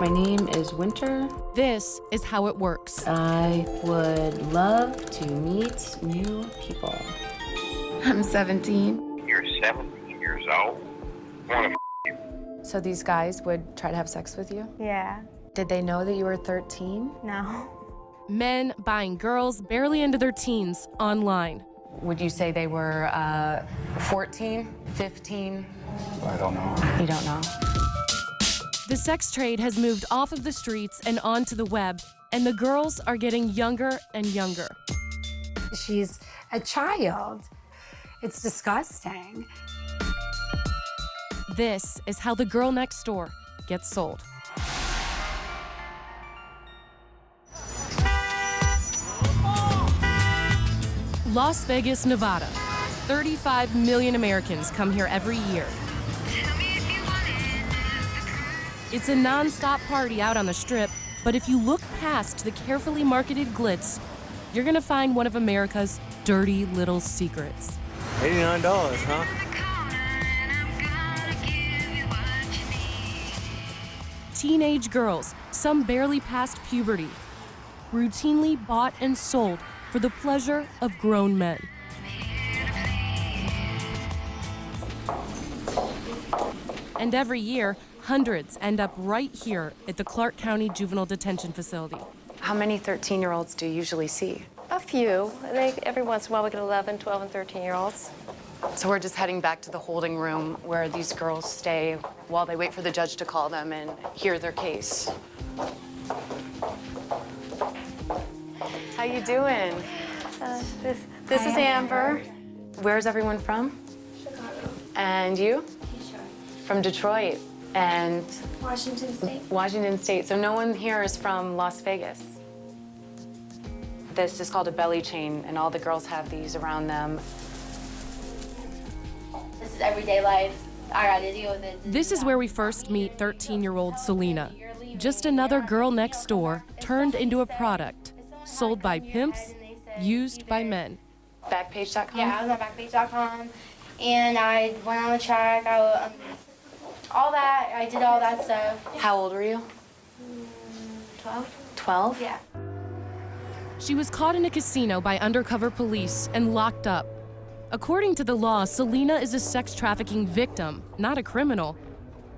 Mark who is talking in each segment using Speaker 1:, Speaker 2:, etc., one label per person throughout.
Speaker 1: My name is Winter.
Speaker 2: This is how it works.
Speaker 1: I would love to meet new people.
Speaker 3: I'm 17.
Speaker 4: You're 17 years old? I wanna you.
Speaker 5: So these guys would try to have sex with you?
Speaker 6: Yeah.
Speaker 5: Did they know that you were 13?
Speaker 6: No.
Speaker 2: Men buying girls barely into their teens online.
Speaker 5: Would you say they were 14, 15?
Speaker 7: I don't know.
Speaker 5: You don't know?
Speaker 2: The sex trade has moved off of the streets and onto the web, and the girls are getting younger and younger.
Speaker 8: She's a child. It's disgusting.
Speaker 2: This is how the girl next door gets sold. Las Vegas, Nevada. 35 million Americans come here every year. It's a non-stop party out on the Strip, but if you look past the carefully marketed glitz, you're gonna find one of America's dirty little secrets.
Speaker 9: $89, huh?
Speaker 2: Teenage girls, some barely past puberty, routinely bought and sold for the pleasure of grown men. And every year, hundreds end up right here at the Clark County Juvenile Detention Facility.
Speaker 5: How many 13-year-olds do you usually see?
Speaker 10: A few. Every once in a while we get 11, 12, and 13-year-olds.
Speaker 5: So we're just heading back to the holding room where these girls stay while they wait for the judge to call them and hear their case. How you doing?
Speaker 10: This is Amber.
Speaker 5: Where's everyone from?
Speaker 11: Chicago.
Speaker 5: And you?
Speaker 11: Detroit.
Speaker 5: From Detroit. And
Speaker 11: Washington State.
Speaker 5: Washington State. So no one here is from Las Vegas. This is called a belly chain, and all the girls have these around them.
Speaker 11: This is everyday life. I gotta deal with it.
Speaker 2: This is where we first meet 13-year-old Selena. Just another girl next door turned into a product, sold by pimps, used by men.
Speaker 5: Backpage.com?
Speaker 11: Yeah, I was on Backpage.com, and I went on the track. All that, I did all that stuff.
Speaker 5: How old were you?
Speaker 11: 12?
Speaker 5: 12?
Speaker 11: Yeah.
Speaker 2: She was caught in a casino by undercover police and locked up. According to the law, Selena is a sex trafficking victim, not a criminal.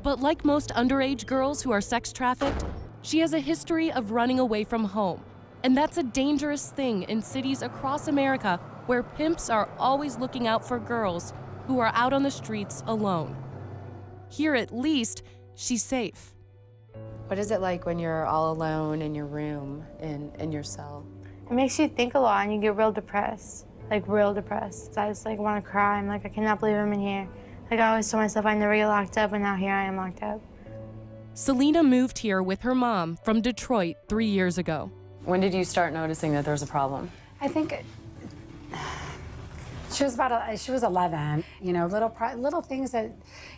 Speaker 2: But like most underage girls who are sex trafficked, she has a history of running away from home. And that's a dangerous thing in cities across America where pimps are always looking out for girls who are out on the streets alone. Here, at least, she's safe.
Speaker 5: What is it like when you're all alone in your room, in your cell?
Speaker 6: It makes you think a lot and you get real depressed. Like real depressed. So I just want to cry. I'm like, I cannot believe I'm in here. Like I always told myself I never get locked up, and now here I am locked up.
Speaker 2: Selena moved here with her mom from Detroit 3 years ago.
Speaker 5: When did you start noticing that there was a problem?
Speaker 8: I think she was 11. You know, little things that,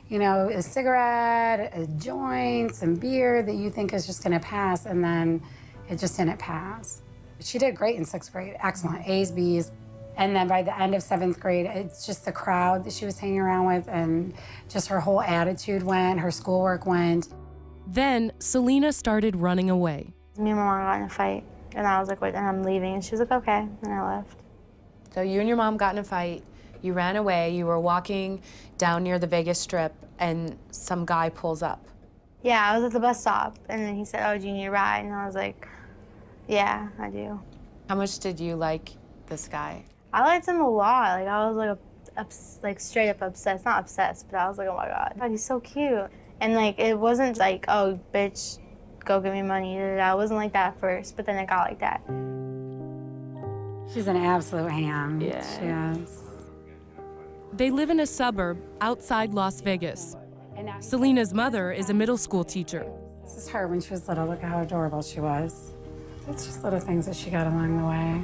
Speaker 8: you know, a cigarette, a joint, some beer that you think is just going to pass, and then it just didn't pass. She did great in 6th grade, excellent, A's, B's. And then by the end of 7th grade, it's just the crowd that she was hanging around with, and just her whole attitude went, her schoolwork went.
Speaker 2: Then Selena started running away.
Speaker 6: Me and my mom got in a fight, and I was like, wait, and I'm leaving. And she was like, okay, and I left.
Speaker 5: So you and your mom got in a fight, you ran away, you were walking down near the Vegas Strip, and some guy pulls up.
Speaker 6: Yeah, I was at the bus stop, and then he said, oh, do you need a ride? And I was like, yeah, I do.
Speaker 5: How much did you like this guy?
Speaker 6: I liked him a lot. Like I was like straight up obsessed. Not obsessed, but I was like, oh my God, he's so cute. And like it wasn't like, oh, bitch, go give me money. It wasn't like that at first, but then it got like that.
Speaker 8: She's an absolute ham.
Speaker 5: Yeah.
Speaker 8: She is.
Speaker 2: They live in a suburb outside Las Vegas. Selena's mother is a middle school teacher.
Speaker 8: This is her when she was little. Look how adorable she was. It's just little things that she got along the way.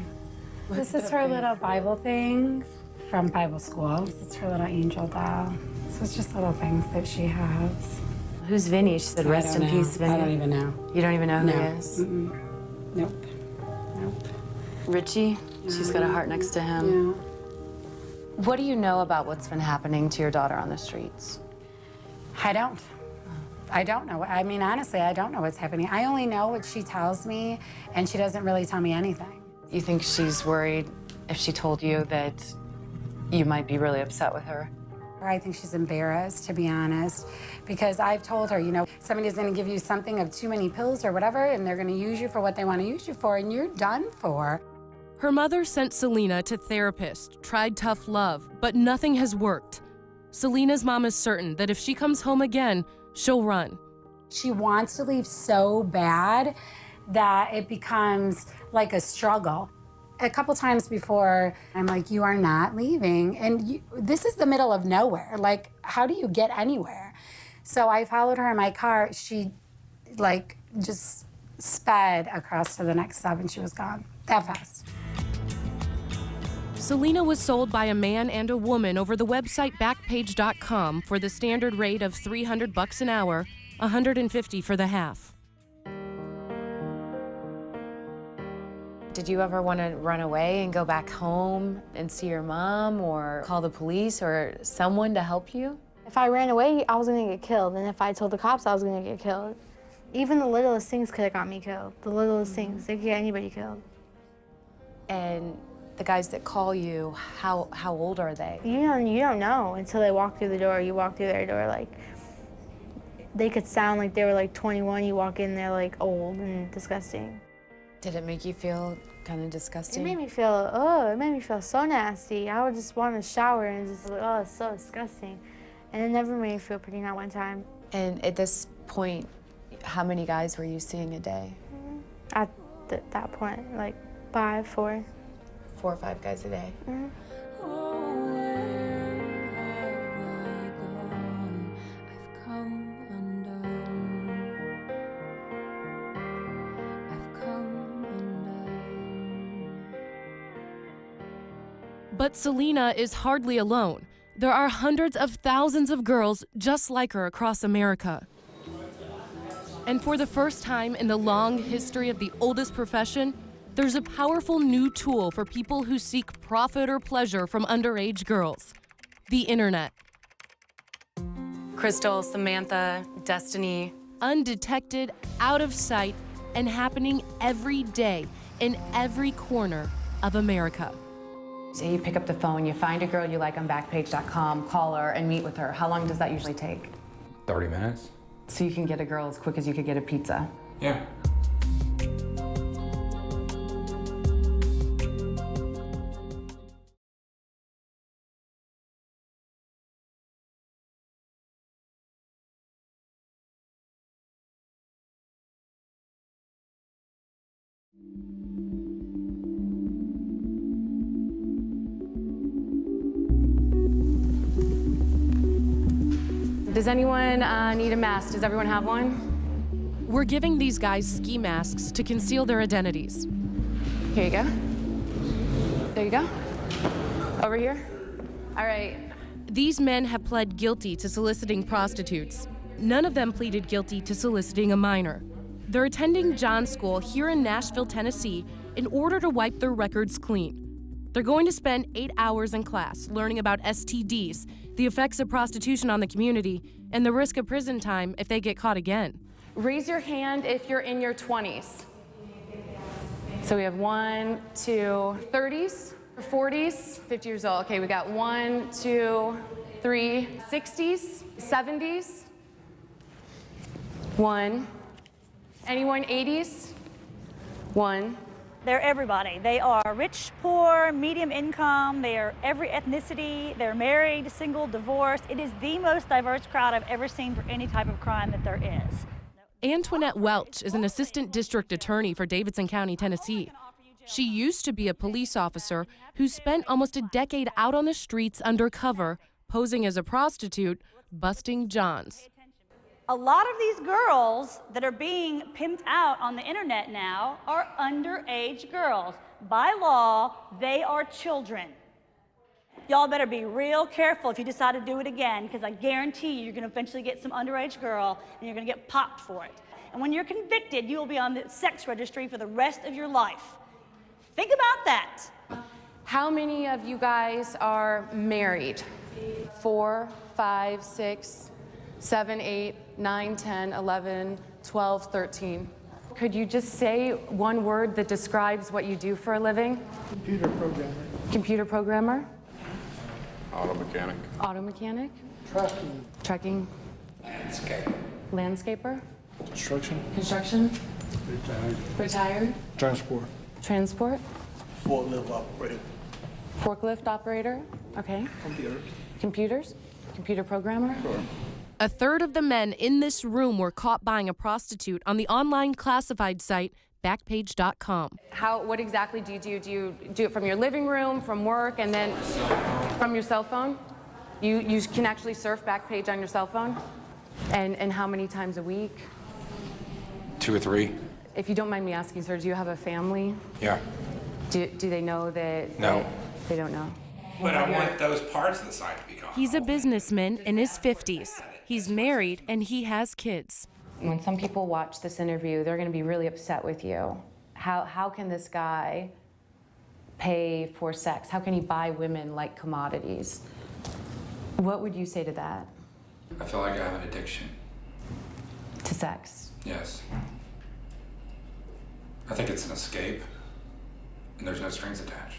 Speaker 8: This is her little Bible thing from Bible school. This is her little angel doll. So it's just little things that she has.
Speaker 5: Who's Vinny? She said, rest in peace, Vinny.
Speaker 8: I don't even know.
Speaker 5: You don't even know who
Speaker 8: No.
Speaker 5: he is?
Speaker 8: Nope. Nope.
Speaker 5: Richie? She's got a heart next to him.
Speaker 8: Yeah.
Speaker 5: What do you know about what's been happening to your daughter on the streets?
Speaker 8: I don't. I don't know. I mean, honestly, I don't know what's happening. I only know what she tells me, and she doesn't really tell me anything.
Speaker 5: You think she's worried if she told you that you might be really upset with her?
Speaker 8: I think she's embarrassed, to be honest, because I've told her, you know, somebody's gonna give you something of too many pills or whatever, and they're gonna use you for what they wanna use you for, and you're done for.
Speaker 2: Her mother sent Selena to therapists, tried tough love, but nothing has worked. Selena's mom is certain that if she comes home again, she'll run.
Speaker 8: She wants to leave so bad that it becomes like a struggle. A couple times before, I'm like, you are not leaving. And this is the middle of nowhere. Like, how do you get anywhere? So I followed her in my car. She, like, just sped across to the next stop and she was gone that fast.
Speaker 2: Selena was sold by a man and a woman over the website Backpage.com for the standard rate of $300 an hour, $150 for the half.
Speaker 5: Did you ever want to run away and go back home and see your mom or call the police or someone to help you?
Speaker 6: If I ran away, I was gonna get killed, and if I told the cops, I was gonna get killed. Even the littlest things could have got me killed. The littlest things, they could get anybody killed.
Speaker 5: And the guys that call you, how old are they?
Speaker 6: You don't know until they walk through the door. You walk through their door, like, they could sound like they were like 21. You walk in, they're like old and disgusting.
Speaker 5: Did it make you feel kind of disgusting?
Speaker 6: It made me feel, it made me feel so nasty. I would just want to shower and just, oh, it's so disgusting. And it never made me feel pretty, not one time.
Speaker 5: And at this point, how many guys were you seeing a day?
Speaker 6: At that point, like 5, 4.
Speaker 5: 4 or 5 guys a day?
Speaker 2: But Selena is hardly alone. There are hundreds of thousands of girls just like her across America. And for the first time in the long history of the oldest profession, there's a powerful new tool for people who seek profit or pleasure from underage girls: the internet.
Speaker 5: Crystal, Samantha, Destiny.
Speaker 2: Undetected, out of sight, and happening every day in every corner of America.
Speaker 5: So you pick up the phone, you find a girl you like on Backpage.com, call her, and meet with her. How long does that usually take?
Speaker 7: 30 minutes.
Speaker 5: So you can get a girl as quick as you could get a pizza.
Speaker 7: Yeah.
Speaker 5: Does anyone need a mask? Does everyone have one?
Speaker 2: We're giving these guys ski masks to conceal their identities.
Speaker 5: Here you go. There you go. Over here. All right.
Speaker 2: These men have pled guilty to soliciting prostitutes. None of them pleaded guilty to soliciting a minor. They're attending John's School here in Nashville, Tennessee, in order to wipe their records clean. They're going to spend 8 hours in class learning about STDs, the effects of prostitution on the community, and the risk of prison time if they get caught again.
Speaker 5: Raise your hand if you're in your 20s. So we have 1, 2, 30s, 40s, 50 years old. Okay, we got 1, 2, 3, 60s, 70s. 1. Anyone 80s? 1.
Speaker 12: They're everybody. They are rich, poor, medium income. They are every ethnicity. They're married, single, divorced. It is the most diverse crowd I've ever seen for any type of crime that there is.
Speaker 2: Antoinette Welch is an assistant district attorney for Davidson County, Tennessee. She used to be a police officer who spent almost a decade out on the streets undercover, posing as a prostitute, busting Johns.
Speaker 12: A lot of these girls that are being pimped out on the internet now are underage girls. By law, they are children. Y'all better be real careful if you decide to do it again, because I guarantee you're going to eventually get some underage girl and you're going to get popped for it. And when you're convicted, you will be on the sex registry for the rest of your life. Think about that.
Speaker 5: How many of you guys are married? 4, 5, 6, 7, 8, 9, 10, 11, 12, 13. Could you just say one word that describes what you do for a living?
Speaker 7: Computer programmer.
Speaker 5: Computer programmer?
Speaker 4: Auto mechanic.
Speaker 5: Auto mechanic?
Speaker 7: Trucking.
Speaker 5: Trucking?
Speaker 4: Landscaper.
Speaker 5: Landscaper?
Speaker 7: Construction.
Speaker 5: Construction?
Speaker 7: Retired.
Speaker 5: Retired?
Speaker 7: Transport.
Speaker 5: Transport?
Speaker 7: Forklift operator.
Speaker 5: Forklift operator? Okay.
Speaker 7: Computers.
Speaker 5: Computers? Computer programmer?
Speaker 7: Sure.
Speaker 2: A third of the men in this room were caught buying a prostitute on the online classified site Backpage.com.
Speaker 5: What exactly do you do? Do you do it from your living room, from work, and then from your cell phone? You can actually surf Backpage on your cell phone? And how many times a week?
Speaker 4: 2 or 3.
Speaker 5: If you don't mind me asking, sir, do you have a family?
Speaker 4: Yeah.
Speaker 5: Do they know that?
Speaker 4: No.
Speaker 5: They don't know.
Speaker 4: But I want those parts of the site to be gone.
Speaker 2: He's a businessman in his 50s. He's married and he has kids.
Speaker 5: When some people watch this interview, they're going to be really upset with you. How can this guy pay for sex? How can he buy women like commodities? What would you say to that?
Speaker 4: I feel like I have an addiction.
Speaker 5: To sex?
Speaker 4: Yes. I think it's an escape, and there's no strings attached.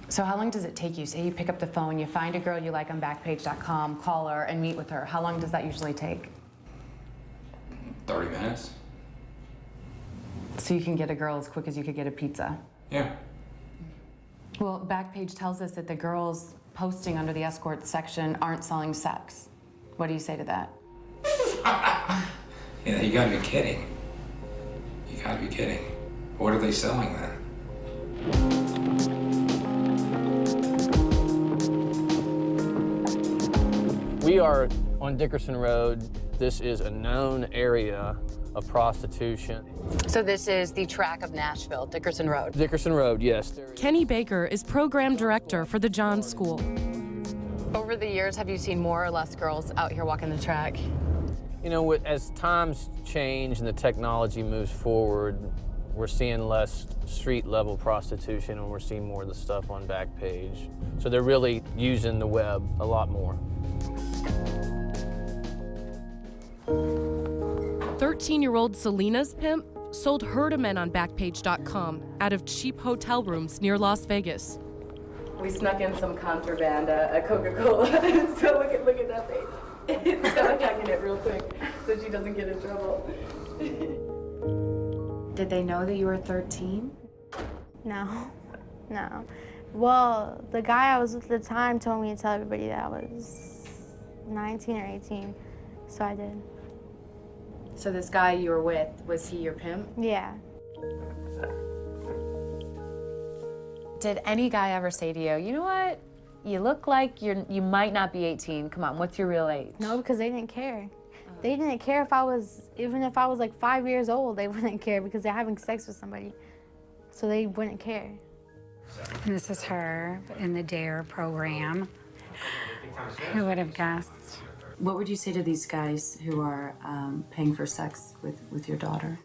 Speaker 5: So how long does it take you? Say you pick up the phone, you find a girl you like on Backpage.com, call her and meet with her. How long does that usually take?
Speaker 4: 30 minutes.
Speaker 5: So you can get a girl as quick as you could get a pizza?
Speaker 4: Yeah.
Speaker 5: Well, Backpage tells us that the girls posting under the escort section aren't selling sex. What do you say to that?
Speaker 4: Yeah, you gotta be kidding. You gotta be kidding. What are they selling then?
Speaker 9: We are on Dickerson Road. This is a known area of prostitution.
Speaker 5: So this is the track of Nashville, Dickerson Road.
Speaker 9: Dickerson Road, yes.
Speaker 2: Kenny Baker is program director for the Johns School.
Speaker 5: Over the years, have you seen more or less girls out here walking the track?
Speaker 9: You know, as times change and the technology moves forward, we're seeing less street-level prostitution and we're seeing more of the stuff on Backpage. So they're really using the web a lot more.
Speaker 2: 13-year-old Selena's pimp sold her to men on Backpage.com out of cheap hotel rooms near Las Vegas.
Speaker 1: We snuck in some contraband, a Coca-Cola. So look at that face. So I'm checking it real quick so she doesn't get in trouble.
Speaker 5: Did they know that you were 13?
Speaker 6: No. Well, the guy I was with at the time told me to tell everybody that I was 19 or 18, so I did.
Speaker 5: So this guy you were with, was he your pimp?
Speaker 6: Yeah.
Speaker 1: Did any guy ever say to you, you know what? You look like you might not be 18. Come on, what's your real age?
Speaker 6: No, because they didn't care. They didn't care if I was, even if I was like 5 years old, they wouldn't care because they're having sex with somebody. So they wouldn't care.
Speaker 8: And this is her in the DARE program. Who would have guessed?
Speaker 5: What would you say to these guys who are paying for sex with your daughter?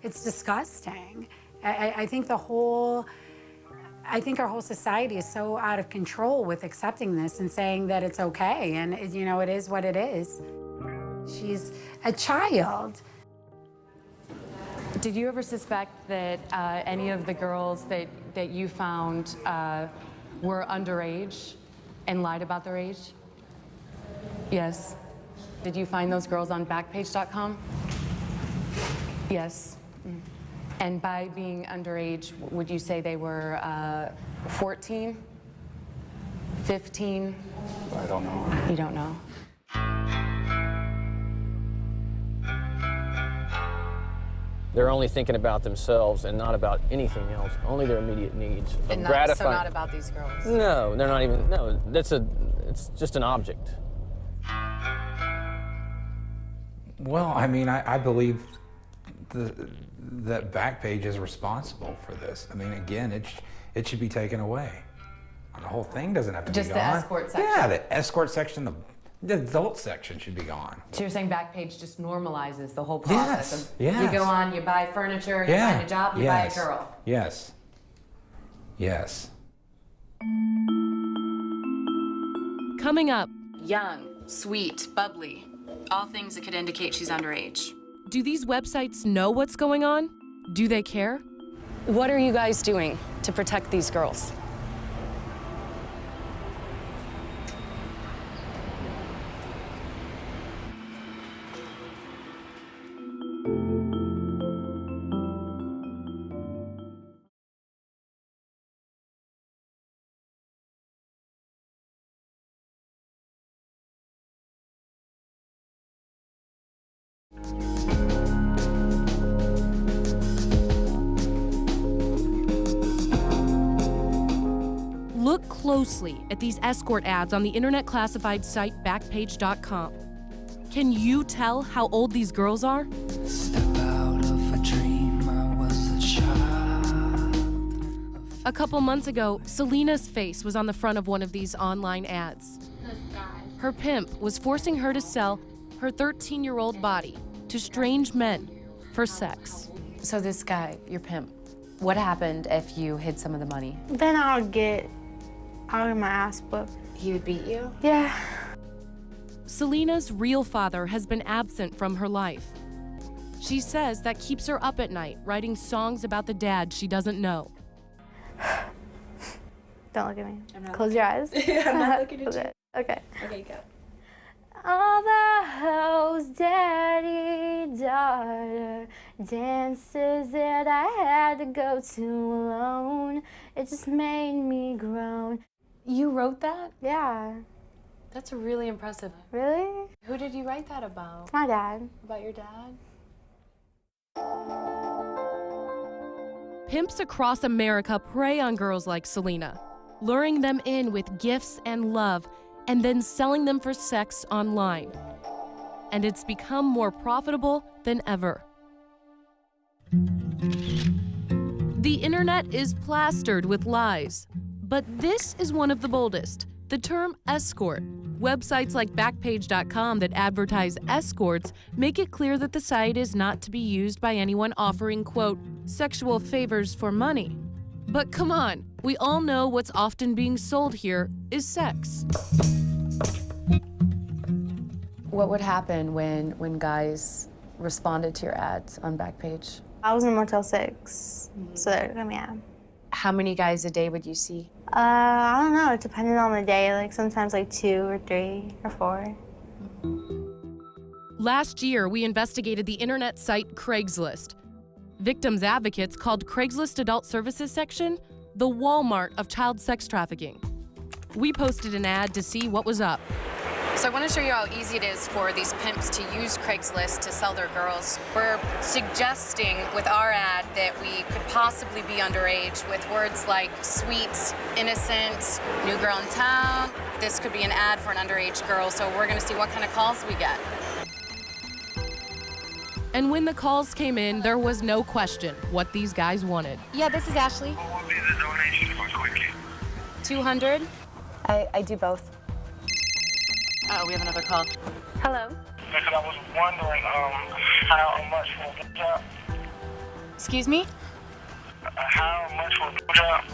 Speaker 8: It's disgusting. I think our whole society is so out of control with accepting this and saying that it's okay, and it is what it is. She's a child.
Speaker 5: Did you ever suspect that any of the girls that you found were underage and lied about their age? Yes. Did you find those girls on Backpage.com? Yes. And by being underage, would you say they were 14, 15?
Speaker 4: I don't know.
Speaker 5: You don't know.
Speaker 9: They're only thinking about themselves and not about anything else, only their immediate needs.
Speaker 5: And so not about these girls?
Speaker 9: No, they're not even, no, it's just an object.
Speaker 13: Well, I mean, I believe that Backpage is responsible for this. I mean, again, it should be taken away. The whole thing doesn't have to be gone.
Speaker 5: Just the escort section?
Speaker 13: Yeah, the escort section, the adult section should be gone.
Speaker 5: So you're saying Backpage just normalizes the whole process?
Speaker 13: Yes.
Speaker 5: You go on, you buy furniture, you find a job, you buy a girl.
Speaker 13: Yes.
Speaker 2: Coming up,
Speaker 5: Young,
Speaker 14: sweet, bubbly, all things that could indicate she's underage.
Speaker 2: Do these websites know what's going on? Do they care?
Speaker 5: What are you guys doing to protect these girls?
Speaker 2: Look closely at these escort ads on the internet classified site Backpage.com. Can you tell how old these girls are? A couple months ago, Selena's face was on the front of one of these online ads. Her pimp was forcing her to sell her 13-year-old body to strange men for sex.
Speaker 14: So this guy, your pimp, what happened if you hid some of the money?
Speaker 6: Then I'll get my ass whooped.
Speaker 14: He would beat you?
Speaker 6: Yeah.
Speaker 2: Selena's real father has been absent from her life. She says that keeps her up at night, writing songs about the dad she doesn't know.
Speaker 6: Don't look at me. Close your eyes.
Speaker 1: I'm not looking at you.
Speaker 6: Okay.
Speaker 1: Okay, go.
Speaker 6: All the hoes, daddy, daughter, dances that I had to go to alone. It just made me groan.
Speaker 5: You wrote that?
Speaker 6: Yeah.
Speaker 5: That's really impressive.
Speaker 6: Really?
Speaker 5: Who did you write that about?
Speaker 6: It's my dad.
Speaker 5: About your dad?
Speaker 2: Pimps across America prey on girls like Selena, luring them in with gifts and love, and then selling them for sex online. And it's become more profitable than ever. The internet is plastered with lies, but this is one of the boldest. The term escort. Websites like Backpage.com that advertise escorts make it clear that the site is not to be used by anyone offering, quote, sexual favors for money. But come on, we all know what's often being sold here is sex.
Speaker 14: What would happen when guys responded to your ads on Backpage?
Speaker 6: I was in Motel 6, so yeah.
Speaker 14: How many guys a day would you see?
Speaker 6: I don't know, it depended on the day, like sometimes like 2 or 3 or 4.
Speaker 2: Last year, we investigated the internet site Craigslist. Victims advocates called Craigslist Adult Services section the Walmart of child sex trafficking. We posted an ad to see what was up.
Speaker 14: So I want to show you how easy it is for these pimps to use Craigslist to sell their girls. We're suggesting with our ad that we could possibly be underage with words like sweet, innocent, new girl in town. This could be an ad for an underage girl, so we're going to see what kind of calls we get.
Speaker 2: And when the calls came in, there was no question what these guys wanted.
Speaker 5: Yeah, this is Ashley.
Speaker 15: What would be the donation for quickie?
Speaker 5: 200.
Speaker 14: I do both. Oh, we have another call.
Speaker 5: Hello.
Speaker 15: Because I was wondering how much for a job.
Speaker 5: Excuse me?
Speaker 15: How much for a job?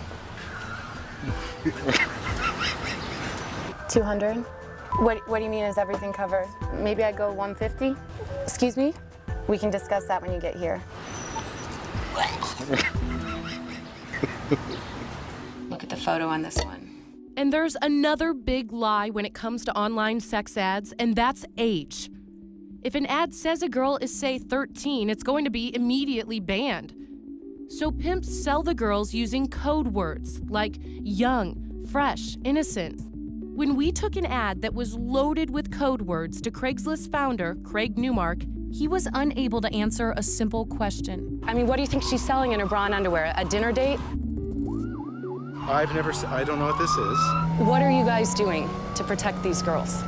Speaker 14: 200. What do you mean, is everything covered? Maybe I go 150? Excuse me? We can discuss that when you get here. Look at the photo on this one.
Speaker 2: And there's another big lie when it comes to online sex ads, and that's age. If an ad says a girl is, say, 13, it's going to be immediately banned. So pimps sell the girls using code words like young, fresh, innocent. When we took an ad that was loaded with code words to Craigslist founder Craig Newmark, he was unable to answer a simple question.
Speaker 5: I mean, what do you think she's selling in her bra and underwear? A dinner date?
Speaker 7: I don't know what this is.
Speaker 5: What are you guys doing to protect these girls?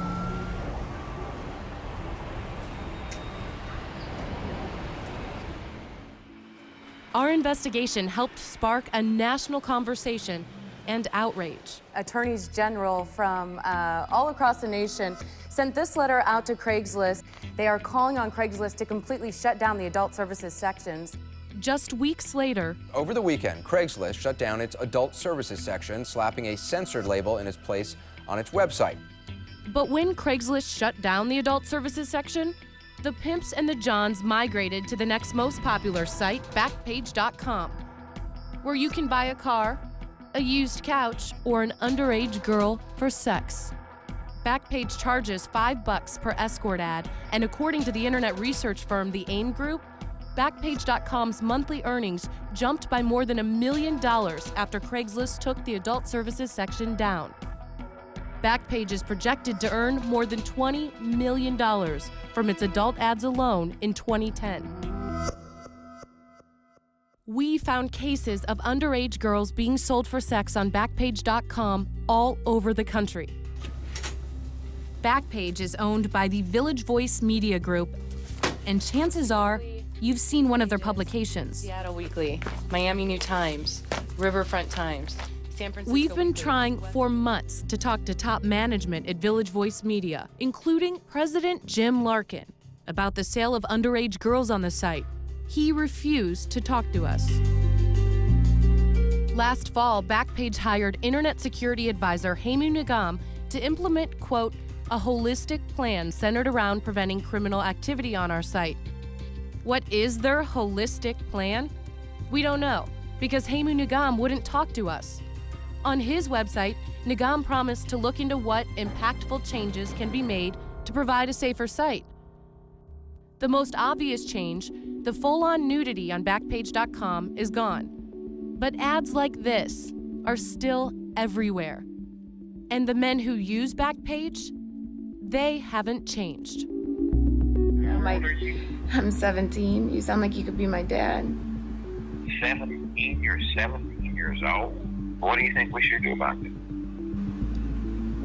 Speaker 2: Our investigation helped spark a national conversation and outrage.
Speaker 5: Attorneys general from all across the nation sent this letter out to Craigslist. They are calling on Craigslist to completely shut down the adult services sections.
Speaker 2: Just weeks later,
Speaker 16: over the weekend, Craigslist shut down its adult services section, slapping a censored label in its place on its website.
Speaker 2: But when Craigslist shut down the adult services section, the pimps and the Johns migrated to the next most popular site, Backpage.com, where you can buy a car, a used couch, or an underage girl for sex. Backpage charges $5 per escort ad, and according to the internet research firm The AIM Group, Backpage.com's monthly earnings jumped by more than $1 million after Craigslist took the adult services section down. Backpage is projected to earn more than $20 million from its adult ads alone in 2010. We found cases of underage girls being sold for sex on Backpage.com all over the country. Backpage is owned by the Village Voice Media Group, and chances are you've seen one of their publications.
Speaker 5: Seattle Weekly, Miami New Times, Riverfront Times, San Francisco
Speaker 2: We've been
Speaker 5: Weekly.
Speaker 2: trying for months to talk to top management at Village Voice Media, including President Jim Larkin, about the sale of underage girls on the site. He refused to talk to us. Last fall, Backpage hired internet security advisor Hemu Nigam to implement, quote, a holistic plan centered around preventing criminal activity on our site. What is their holistic plan? We don't know, because Hemu Nigam wouldn't talk to us. On his website, Nigam promised to look into what impactful changes can be made to provide a safer site. The most obvious change, the full-on nudity on Backpage.com, is gone. But ads like this are still everywhere. And the men who use Backpage, they haven't changed.
Speaker 3: I'm 17. You sound like you could be my dad.
Speaker 15: 17? You're 17 years old? What do you think we should do about it?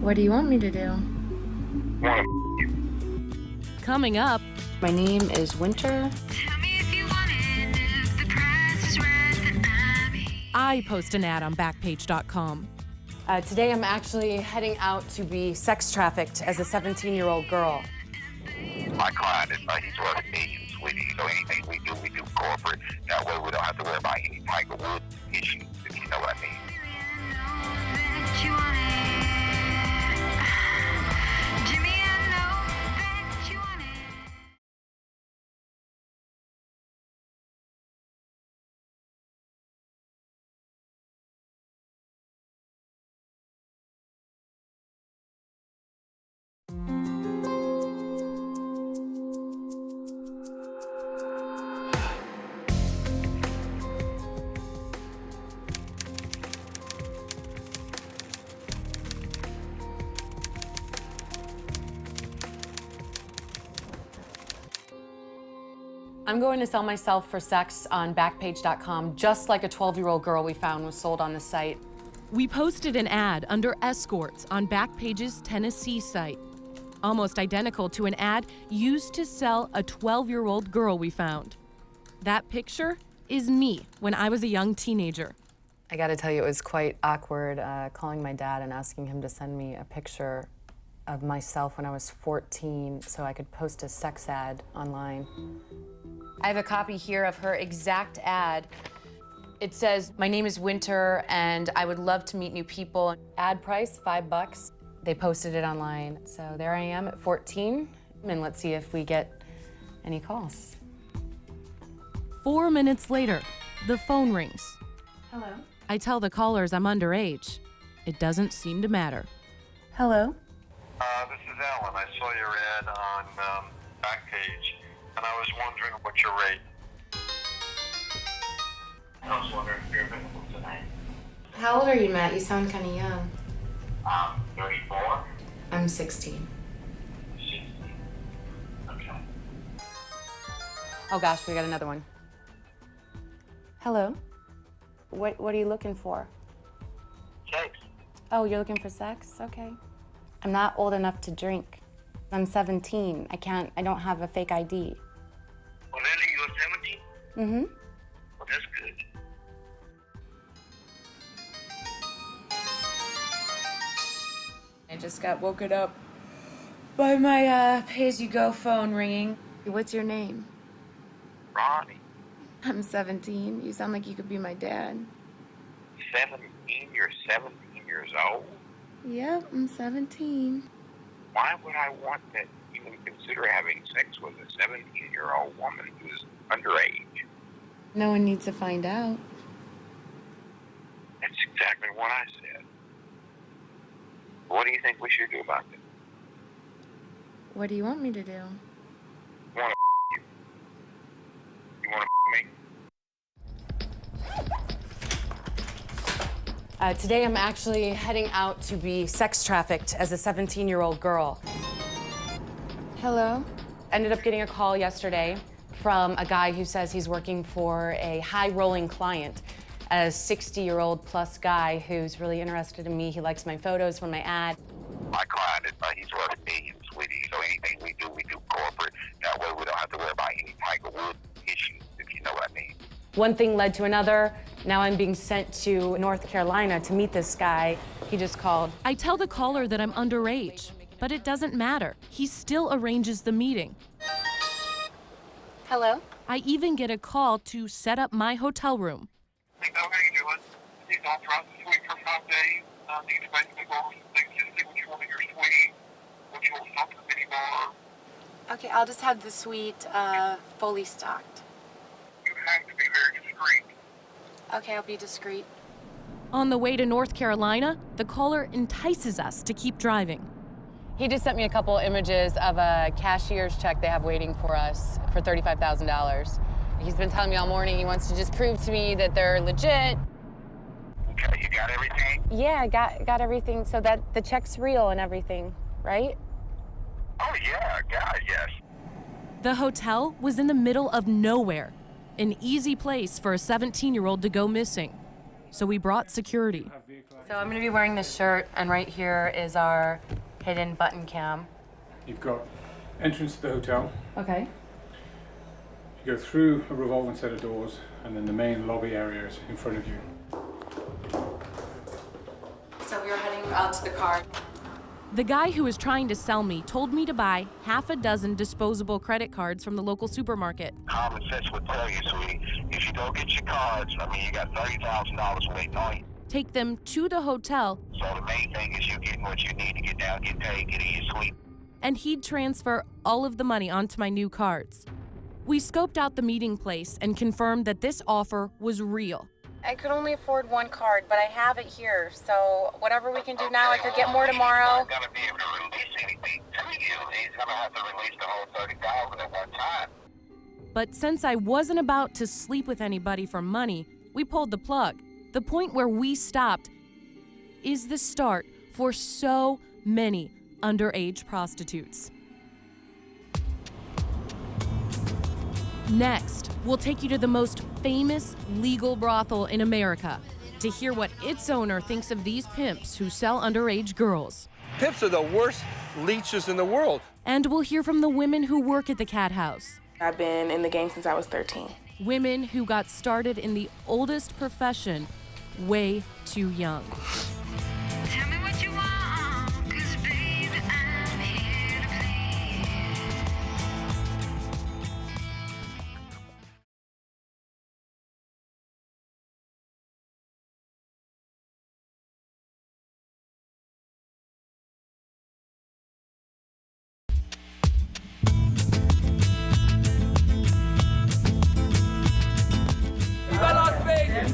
Speaker 3: What do you want me to do?
Speaker 2: Coming up,
Speaker 3: My name is Winter.
Speaker 2: I post an ad on Backpage.com.
Speaker 5: Today I'm actually heading out to be sex trafficked as a 17-year-old girl.
Speaker 15: My client is he's worth millions, sweetie. So anything we do corporate. That way we don't have to worry about any Tiger Woods issues, if you know what I mean.
Speaker 5: I'm going to sell myself for sex on Backpage.com, just like a 12-year-old girl we found was sold on the site.
Speaker 2: We posted an ad under escorts on Backpage's Tennessee site, almost identical to an ad used to sell a 12-year-old girl we found. That picture is me when I was a young teenager.
Speaker 5: I gotta tell you, it was quite awkward calling my dad and asking him to send me a picture of myself when I was 14 so I could post a sex ad online. I have a copy here of her exact ad. It says, my name is Winter and I would love to meet new people. Ad price, $5. They posted it online. So there I am at 14, and let's see if we get any calls.
Speaker 2: 4 minutes later, the phone rings.
Speaker 5: Hello?
Speaker 2: I tell the callers I'm underage. It doesn't seem to matter.
Speaker 5: Hello?
Speaker 15: This is Alan. I saw your ad on Backpage, and I was wondering what's your rate. I was wondering if you're available tonight.
Speaker 3: How old are you, Matt? You sound kind of young.
Speaker 15: 34?
Speaker 3: I'm 16.
Speaker 15: 16. Okay.
Speaker 5: Oh gosh, we got another one. Hello? What are you looking for?
Speaker 15: Sex.
Speaker 5: Oh, you're looking for sex? Okay. I'm not old enough to drink. I'm 17. I don't have a fake ID.
Speaker 15: Oh, really? You're 17?
Speaker 5: Mm-hmm.
Speaker 15: Well, that's good.
Speaker 3: I just got woken up by my pay-as-you-go phone ringing. What's your name?
Speaker 15: Ronnie.
Speaker 3: I'm 17. You sound like you could be my dad.
Speaker 15: 17? You're 17 years old?
Speaker 3: Yep, I'm 17.
Speaker 15: Why would I want to even consider having sex with a 17-year-old woman who's underage?
Speaker 5: No one needs to find out.
Speaker 15: That's exactly what I said. What do you think we should do about this?
Speaker 5: What do you want me to do?
Speaker 15: You want to You want to me?
Speaker 14: Today I'm actually heading out to be sex trafficked as a 17-year-old girl.
Speaker 5: Hello?
Speaker 14: Ended up getting a call yesterday from a guy who says he's working for a high-rolling client, a 60-year-old plus guy who's really interested in me. He likes my photos from my ad.
Speaker 15: My client, he's worth millions, sweetie. So anything we do corporate. That way we don't have to worry about any Tiger Woods issues, if you know what I mean.
Speaker 14: One thing led to another. Now I'm being sent to North Carolina to meet this guy. He just called.
Speaker 2: I tell the caller that I'm underage, but it doesn't matter. He still arranges the meeting.
Speaker 14: Hello?
Speaker 2: I even get a call to set up my hotel room.
Speaker 15: Hey, Bill, how you doing? He's authorized this week for 5 days. Need to basically go over some things to see what you want in your suite, what you want to stop at the minibar.
Speaker 14: Okay, I'll just have the suite fully stocked.
Speaker 15: You have to be very discreet.
Speaker 14: Okay, I'll be discreet.
Speaker 2: On the way to North Carolina, the caller entices us to keep driving.
Speaker 14: He just sent me a couple images of a cashier's check they have waiting for us for $35,000. He's been telling me all morning he wants to just prove to me that they're legit.
Speaker 15: Okay, you got everything?
Speaker 14: Yeah, I got everything so that the check's real and everything, right?
Speaker 15: Oh, yeah, God, yes.
Speaker 2: The hotel was in the middle of nowhere, an easy place for a 17-year-old to go missing. So we brought security.
Speaker 14: So I'm gonna be wearing this shirt, and right here is our hidden button cam.
Speaker 17: You've got entrance to the hotel.
Speaker 14: Okay.
Speaker 17: You go through a revolving set of doors, and then the main lobby area is in front of you.
Speaker 14: So we were heading out to the car.
Speaker 2: The guy who was trying to sell me told me to buy half a dozen disposable credit cards from the local supermarket.
Speaker 15: Common sense would tell you, sweetie, if you go get your cards, you got $30,000 waiting on you.
Speaker 2: Take them to the hotel.
Speaker 15: So the main thing is you getting what you need to get down, get paid, get in your suite.
Speaker 2: And he'd transfer all of the money onto my new cards. We scoped out the meeting place and confirmed that this offer was real.
Speaker 14: I could only afford one card, but I have it here. So whatever we can do now, I could get more tomorrow.
Speaker 15: He's not going to be able to release anything to you. He's going to have to release the whole $30,000 at one time.
Speaker 2: But since I wasn't about to sleep with anybody for money, we pulled the plug. The point where we stopped is the start for so many underage prostitutes. Next, we'll take you to the most famous legal brothel in America to hear what its owner thinks of these pimps who sell underage girls.
Speaker 18: Pimps are the worst leeches in the world.
Speaker 2: And we'll hear from the women who work at the Cat House.
Speaker 19: I've been in the game since I was 13.
Speaker 2: Women who got started in the oldest profession way too young.
Speaker 20: Tell me what you want, 'cause baby, I'm here to please.
Speaker 9: Viva Las Vegas!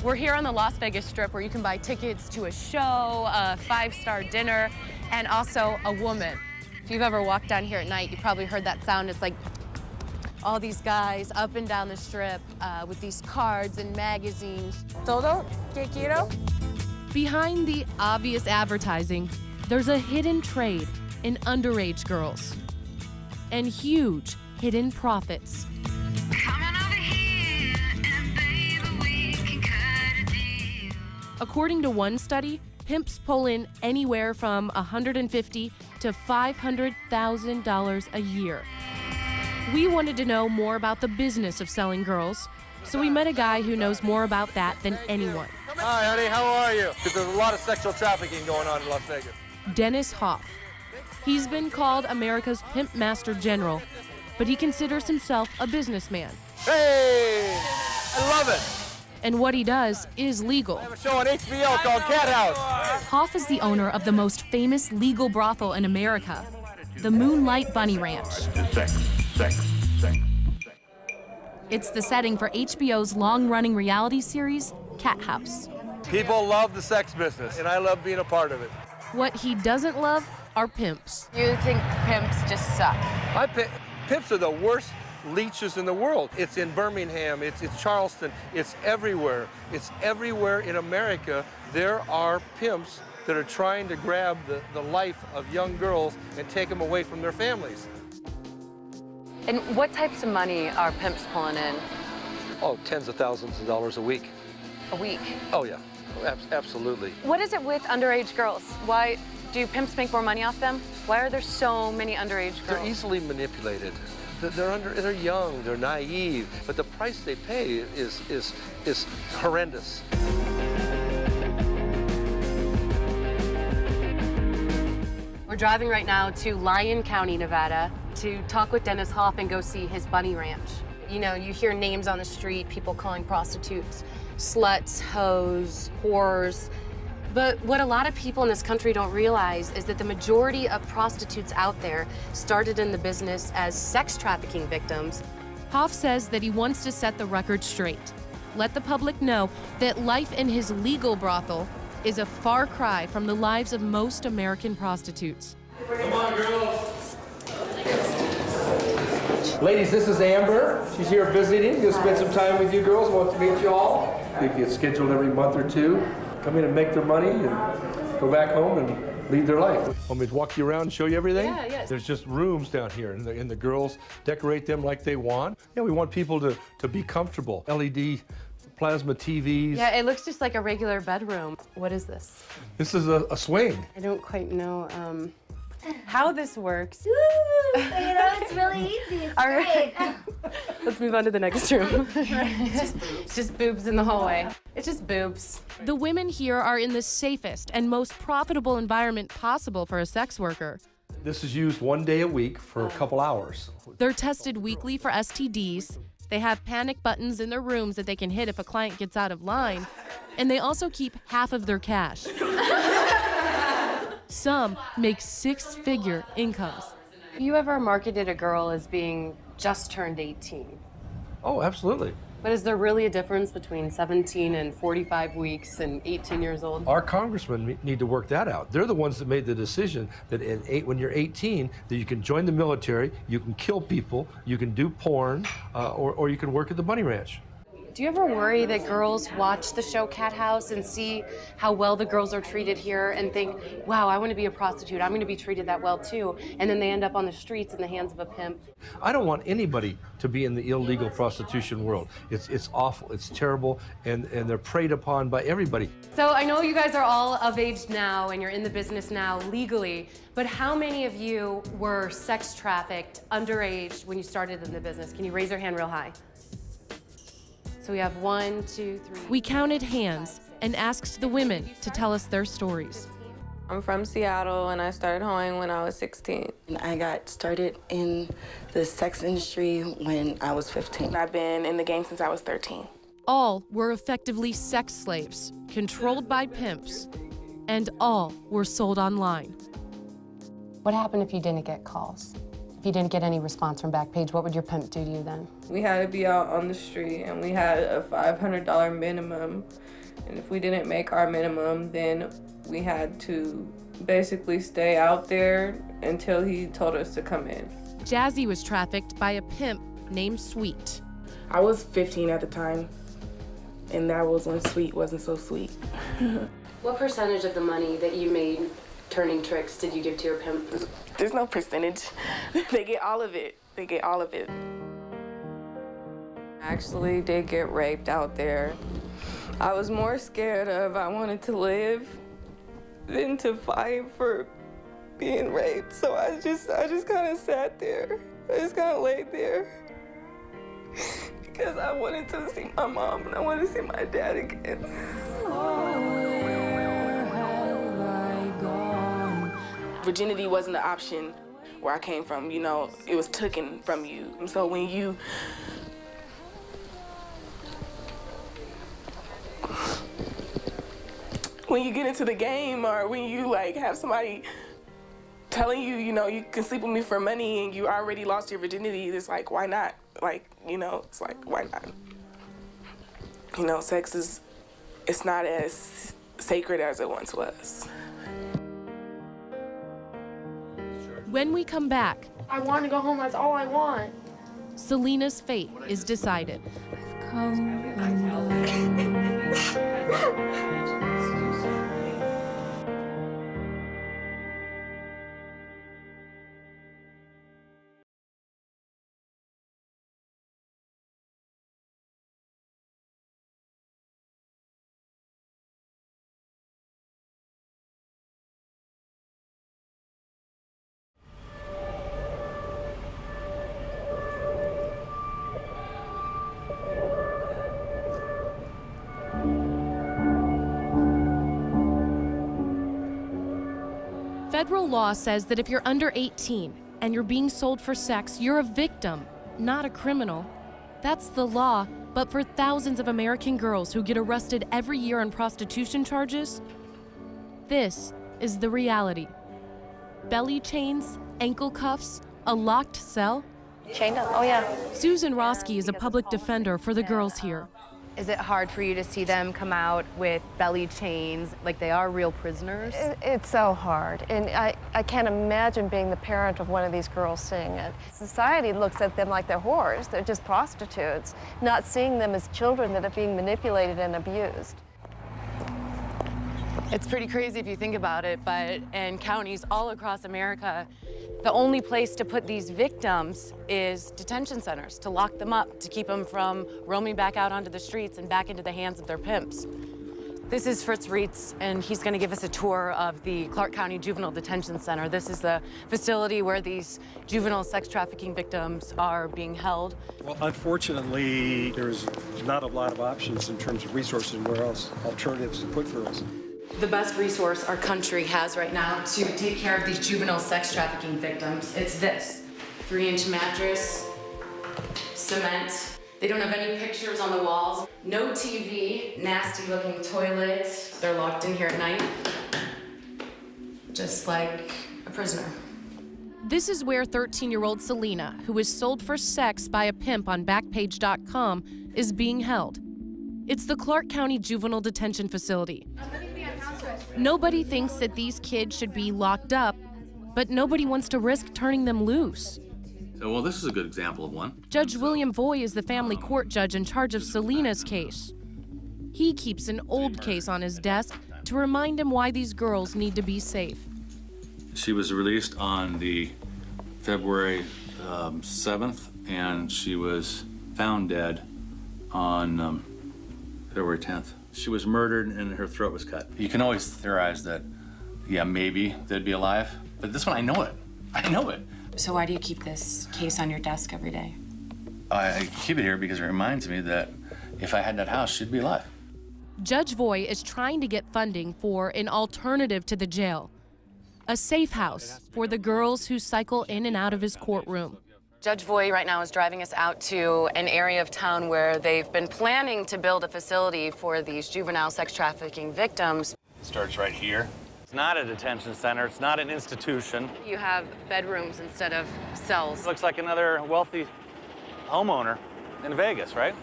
Speaker 5: We're here on the Las Vegas Strip where you can buy tickets to a show, a 5-star dinner, and also a woman. If you've ever walked down here at night, you probably heard that sound. It's like all these guys up and down the strip with these cards and magazines. Todo que quiero?
Speaker 2: Behind the obvious advertising, there's a hidden trade in underage girls and huge hidden profits. According to one study, pimps pull in anywhere from $150,000 to $500,000 a year. We wanted to know more about the business of selling girls, so we met a guy who knows more about that than anyone.
Speaker 18: Hi, honey, how are you? Because there's a lot of sexual trafficking going on in Las Vegas.
Speaker 2: Dennis Hoff. He's been called America's Pimp Master General, but he considers himself a businessman.
Speaker 18: Hey, I love it.
Speaker 2: And what he does is legal.
Speaker 18: I have a show on HBO called Cat House.
Speaker 2: Hoff is the owner of the most famous legal brothel in America, the Moonlight Bunny Ranch. It's the setting for HBO's long-running reality series, Cat House.
Speaker 18: People love the sex business, and I love being a part of it.
Speaker 2: What he doesn't love are pimps.
Speaker 14: You think pimps just suck?
Speaker 18: Pimps are the worst leeches in the world. It's in Birmingham, it's Charleston, it's everywhere. It's everywhere in America. There are pimps that are trying to grab the life of young girls and take them away from their families.
Speaker 14: And what types of money are pimps pulling in?
Speaker 18: Oh, tens of thousands of dollars a week.
Speaker 14: A week?
Speaker 18: Oh, yeah, absolutely.
Speaker 14: What is it with underage girls? Why do pimps make more money off them? Why are there so many underage girls?
Speaker 18: They're easily manipulated. They're young, they're naive, but the price they pay is horrendous.
Speaker 14: We're driving right now to Lyon County, Nevada, to talk with Dennis Hoff and go see his bunny ranch. You know, you hear names on the street, people calling prostitutes sluts, hoes, whores. But what a lot of people in this country don't realize is that the majority of prostitutes out there started in the business as sex trafficking victims.
Speaker 2: Hoff says that he wants to set the record straight, let the public know that life in his legal brothel is a far cry from the lives of most American prostitutes.
Speaker 18: Come on, girls.
Speaker 21: Ladies, this is Amber. She's here visiting. Gonna spend some time with you girls. Wants to meet you all. They get scheduled every month or two. Come in and make their money and go back home and lead their life. Want me to walk you around and show you everything?
Speaker 14: Yeah, yes.
Speaker 21: There's just rooms down here, and the girls decorate them like they want. Yeah, we want people to be comfortable. LED plasma TVs.
Speaker 14: Yeah, it looks just like a regular bedroom. What is this?
Speaker 21: This is a swing.
Speaker 14: I don't quite know how this works.
Speaker 11: Ooh, you know, it's really easy. It's
Speaker 14: All right.
Speaker 11: great.
Speaker 14: Let's move on to the next room. It's just boobs in the hallway. It's just boobs.
Speaker 2: The women here are in the safest and most profitable environment possible for a sex worker.
Speaker 21: This is used one day a week for a couple hours.
Speaker 2: They're tested weekly for STDs. They have panic buttons in their rooms that they can hit if a client gets out of line. And they also keep half of their cash. Some make six-figure incomes.
Speaker 14: Have you ever marketed a girl as being just turned 18?
Speaker 21: Oh, absolutely.
Speaker 14: But is there really a difference between 17 and 45 weeks and 18 years old?
Speaker 21: Our congressmen need to work that out. They're the ones that made the decision that when you're 18, that you can join the military, you can kill people, you can do porn, or you can work at the bunny ranch.
Speaker 14: Do you ever worry that girls watch the show Cat House and see how well the girls are treated here and think, wow, I want to be a prostitute, I'm going to be treated that well too, and then they end up on the streets in the hands of a pimp?
Speaker 21: I don't want anybody to be in the illegal prostitution world. It's awful, it's terrible, and they're preyed upon by everybody.
Speaker 14: So I know you guys are all of age now and you're in the business now legally, but how many of you were sex trafficked underage when you started in the business? Can you raise your hand real high? So we have 1, 2, 3.
Speaker 2: We counted hands and asked the women to tell us their stories.
Speaker 22: I'm from Seattle and I started hoeing when I was 16.
Speaker 19: I got started in the sex industry when I was 15. I've been in the game since I was 13.
Speaker 2: All were effectively sex slaves, controlled by pimps, and all were sold online.
Speaker 14: What happened if you didn't get calls? If you didn't get any response from Backpage, what would your pimp do to you then?
Speaker 22: We had to be out on the street and we had a $500 minimum. And if we didn't make our minimum, then we had to basically stay out there until he told us to come in.
Speaker 2: Jazzy was trafficked by a pimp named Sweet.
Speaker 19: I was 15 at the time, and that was when Sweet wasn't so sweet.
Speaker 14: What percentage of the money that you made turning tricks did you give to your pimp?
Speaker 19: There's no percentage. They get all of it. They get all of it.
Speaker 22: I actually did get raped out there. I was more scared of I wanted to live than to fight for being raped. So I just kind of sat there. I just kind of laid there because I wanted to see my mom and I wanted to see my dad again.
Speaker 19: Virginity wasn't an option where I came from, you know, it was taken from you. And so when you when you get into the game or when you like have somebody telling you, you know, you can sleep with me for money and you already lost your virginity, it's like, why not? Like, you know, it's like, why not? You know, sex is, it's not as sacred as it once was.
Speaker 2: When we come back,
Speaker 11: I want to go home, that's all I want.
Speaker 2: Selena's fate is decided. Federal law says that if you're under 18 and you're being sold for sex, you're a victim, not a criminal. That's the law, but for thousands of American girls who get arrested every year on prostitution charges, this is the reality. Belly chains, ankle cuffs, a locked cell.
Speaker 10: Chained up, oh yeah.
Speaker 2: Susan Roski is a public defender for the girls here.
Speaker 10: Is it hard for you to see them come out with belly chains, like they are real prisoners?
Speaker 12: It's so hard, and I can't imagine being the parent of one of these girls seeing it. Society looks at them like they're whores, they're just prostitutes, not seeing them as children that are being manipulated and abused.
Speaker 10: It's pretty crazy if you think about it, but in counties all across America, the only place to put these victims is detention centers, to lock them up, to keep them from roaming back out onto the streets and back into the hands of their pimps. This is Fritz Reitz, and he's going to give us a tour of the Clark County Juvenile Detention Center. This is the facility where these juvenile sex trafficking victims are being held.
Speaker 23: Well, unfortunately, there's not a lot of options in terms of resources and where else alternatives to put for us.
Speaker 10: The best resource our country has right now to take care of these juvenile sex trafficking victims, it's this. 3-inch mattress, cement. They don't have any pictures on the walls, no TV, nasty looking toilet. They're locked in here at night, just like a prisoner.
Speaker 2: This is where 13-year-old Selena, who was sold for sex by a pimp on Backpage.com, is being held. It's the Clark County Juvenile Detention Facility. Nobody thinks that these kids should be locked up, but nobody wants to risk turning them loose.
Speaker 24: So, well, this is a good example of one.
Speaker 2: Judge William Voy is the family court judge in charge of Selena's case. He keeps an old case on his desk to remind him why these girls need to be safe.
Speaker 24: She was released on the February 7th, and she was found dead on February 10th. She was murdered and her throat was cut. You can always theorize that, yeah, maybe they'd be alive, but this one, I know it. I know it.
Speaker 10: So why do you keep this case on your desk every day?
Speaker 24: I keep it here because it reminds me that if I had that house, she'd be alive.
Speaker 2: Judge Voy is trying to get funding for an alternative to the jail, a safe house for the girls who cycle in and out of his courtroom.
Speaker 10: Judge Voy right now is driving us out to an area of town where they've been planning to build a facility for these juvenile sex trafficking victims.
Speaker 24: It starts right here.
Speaker 9: It's not a detention center. It's not an institution.
Speaker 10: You have bedrooms instead of cells.
Speaker 9: It looks like another wealthy homeowner in Vegas, right?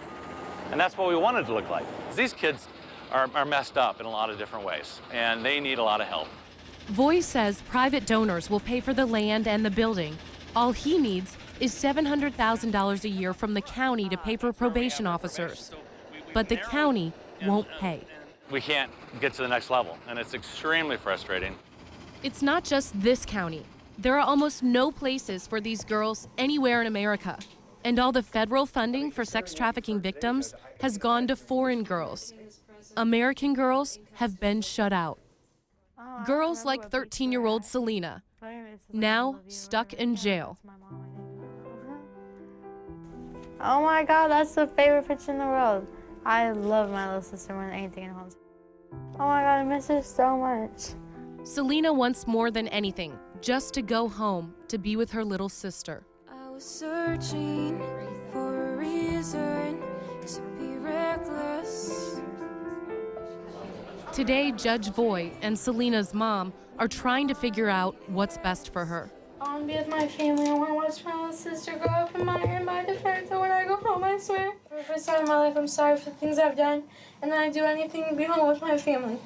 Speaker 9: And that's what we wanted to look like. These kids are messed up in a lot of different ways, and they need a lot of help.
Speaker 2: Voy says private donors will pay for the land and the building. All he needs is $700,000 a year from the county to pay for probation officers. But the county won't pay.
Speaker 9: We can't get to the next level, and it's extremely frustrating.
Speaker 2: It's not just this county. There are almost no places for these girls anywhere in America. And all the federal funding for sex trafficking victims has gone to foreign girls. American girls have been shut out. Girls like 13-year-old Selena, now stuck in jail.
Speaker 6: Oh my God, that's the favorite picture in the world. I love my little sister more than anything in the home. Oh my God, I miss her so much.
Speaker 2: Selena wants more than anything, just to go home, to be with her little sister.
Speaker 20: I was searching for a reason to be reckless.
Speaker 2: Today, Judge Voigt and Selena's mom are trying to figure out what's best for her.
Speaker 11: I want to be with my family. I want to watch my little sister grow up in my defense. And when I go home, I swear, for the first time in my life, I'm sorry for the things I've done. And then I do anything to be home with my family.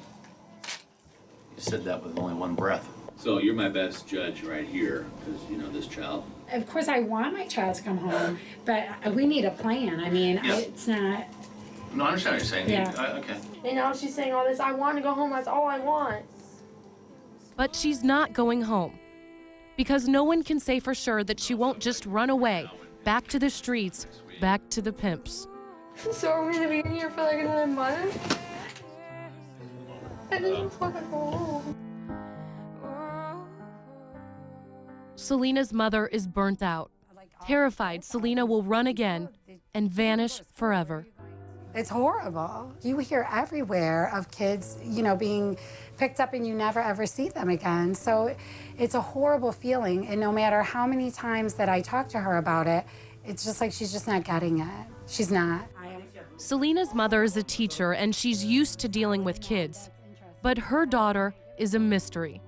Speaker 1: You said that with only one breath. So you're my best judge right here, because you know this child.
Speaker 4: Of course, I want my child to come home, but we need a plan. I mean,
Speaker 1: Yeah.
Speaker 4: it's not.
Speaker 1: No, I understand what you're saying.
Speaker 4: Yeah.
Speaker 1: Okay.
Speaker 11: And now she's saying all this, I want to go home, that's all I want.
Speaker 2: But she's not going home, because no one can say for sure that she won't just run away, back to the streets, back to the pimps.
Speaker 11: So are we going to be in here for like another month? I didn't fucking go home.
Speaker 2: Selena's mother is burnt out, terrified Selena will run again and vanish forever.
Speaker 4: It's horrible. You hear everywhere of kids, you know, being picked up and you never ever see them again. So it's a horrible feeling. And no matter how many times that I talk to her about it, it's just like she's just not getting it. She's not.
Speaker 2: Selena's mother is a teacher and she's used to dealing with kids, but her daughter is a mystery.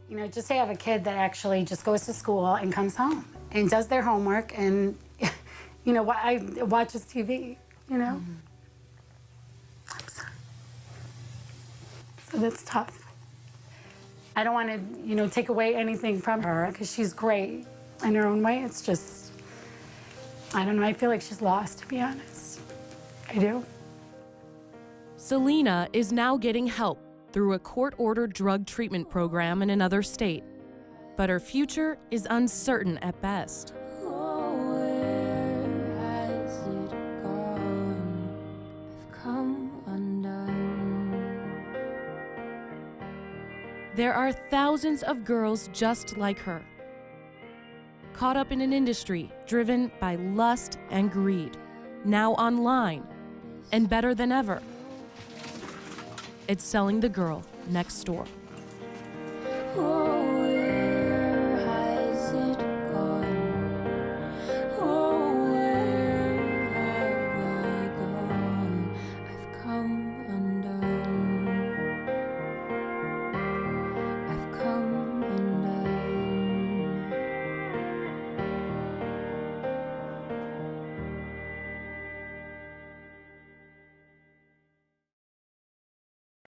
Speaker 4: You know, just to have a kid that actually just goes to school and comes home and does their homework and, you know, watches TV, you know? So that's tough. I don't want to, you know, take away anything from her because she's great in her own way. It's just, I don't know, I feel like she's lost, to be honest. I do.
Speaker 2: Selena is now getting help through a court-ordered drug treatment program in another state, but her future is uncertain at best. There are thousands of girls just like her, caught up in an industry driven by lust and greed, now online, and better than ever, it's selling the girl next door.
Speaker 20: Oh.